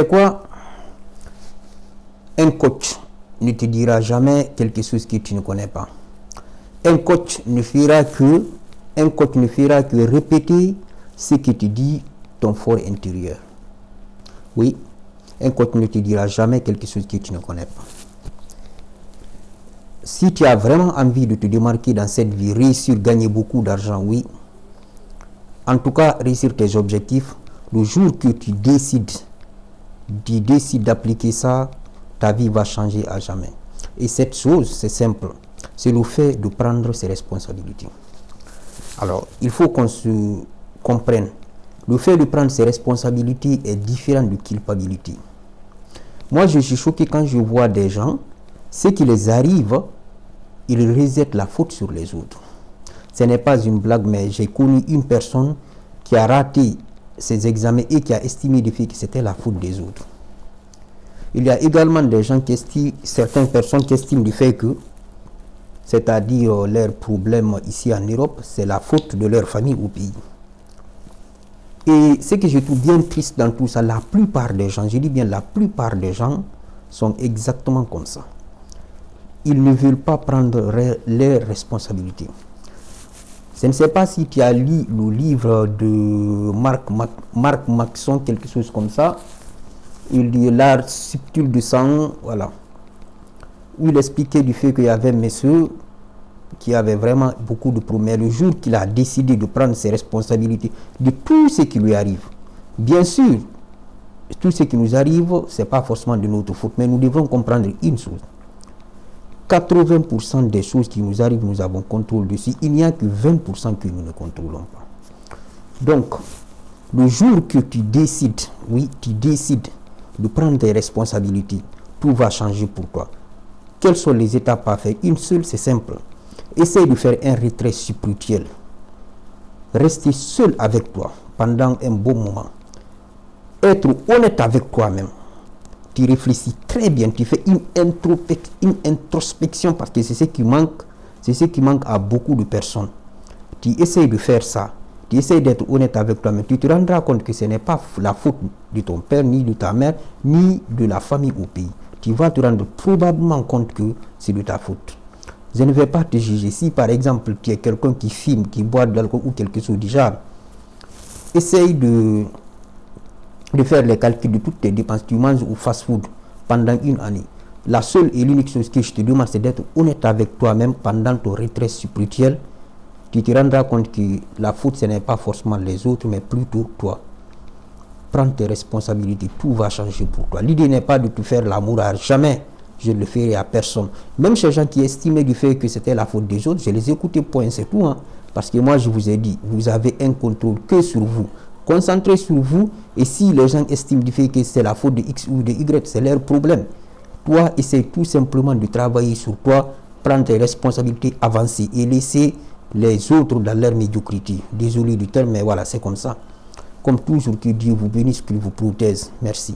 C'est quoi? Un coach ne te dira jamais quelque chose que tu ne connais pas. Un coach ne fera que répéter ce que te dit ton fort intérieur. Oui, un coach ne te dira jamais quelque chose que tu ne connais pas. Si tu as vraiment envie de te démarquer dans cette vie, réussir, gagner beaucoup d'argent, oui. En tout cas, réussir tes objectifs, le jour que tu décides d'appliquer ça, ta vie va changer à jamais. Et cette chose, c'est simple. C'est le fait de prendre ses responsabilités. Alors, il faut qu'on se comprenne. Le fait de prendre ses responsabilités est différent de culpabilité. Moi, je suis choqué quand je vois des gens, ce qui les arrive, ils rejettent la faute sur les autres. Ce n'est pas une blague, mais j'ai connu une personne qui a raté ses examens et qui a estimé du fait que c'était la faute des autres. Il y a également des gens certaines personnes qui estiment du fait que, c'est-à-dire leurs problèmes ici en Europe, c'est la faute de leur famille au pays. Et ce que je trouve bien triste dans tout ça, la plupart des gens, je dis bien la plupart des gens, sont exactement comme ça. Ils ne veulent pas prendre leurs responsabilités. Je ne sais pas si tu as lu le livre de Marc Manson, quelque chose comme ça. Il dit l'art subtil du sang, voilà. Où il expliquait du fait qu'il y avait monsieur qui avait vraiment beaucoup de problèmes. Le jour qu'il a décidé de prendre ses responsabilités de tout ce qui lui arrive. Bien sûr, tout ce qui nous arrive, ce n'est pas forcément de notre faute, mais nous devons comprendre une chose. 80% des choses qui nous arrivent, nous avons contrôle dessus. Il n'y a que 20% que nous ne contrôlons pas. Donc, le jour que tu décides, de prendre tes responsabilités, tout va changer pour toi. Quelles sont les étapes à faire? Une seule, c'est simple. Essaye de faire un retrait spirituel. Rester seul avec toi pendant un bon moment. Être honnête avec toi-même. Tu réfléchis très bien, tu fais une introspection parce que c'est ce qui manque à beaucoup de personnes. Tu essayes de faire ça, tu essayes d'être honnête avec toi-même, tu te rendras compte que ce n'est pas la faute de ton père, ni de ta mère, ni de la famille au pays. Tu vas te rendre probablement compte que c'est de ta faute. Je ne vais pas te juger. Si par exemple tu es quelqu'un qui fume, qui boit de l'alcool ou quelque chose du genre, essaye de faire les calculs de toutes tes dépenses. Tu manges au fast-food pendant une année. La seule et l'unique chose que je te demande, c'est d'être honnête avec toi-même pendant ton retrait spirituel. Tu te rendras compte que la faute, ce n'est pas forcément les autres, mais plutôt toi. Prends tes responsabilités, tout va changer pour toi. L'idée n'est pas de te faire l'amour à jamais. Je ne le ferai à personne. Même ces gens qui estimaient du fait que c'était la faute des autres, je les écoutais, point, c'est tout. Parce que moi, je vous ai dit, vous avez un contrôle que sur vous. Concentrez sur vous, et si les gens estiment du fait que c'est la faute de X ou de Y, c'est leur problème. Toi, essaie tout simplement de travailler sur toi, prendre tes responsabilités, avancer et laisser les autres dans leur médiocrité. Désolé du terme, mais voilà, c'est comme ça. Comme toujours, que Dieu vous bénisse, qu'il vous protège. Merci.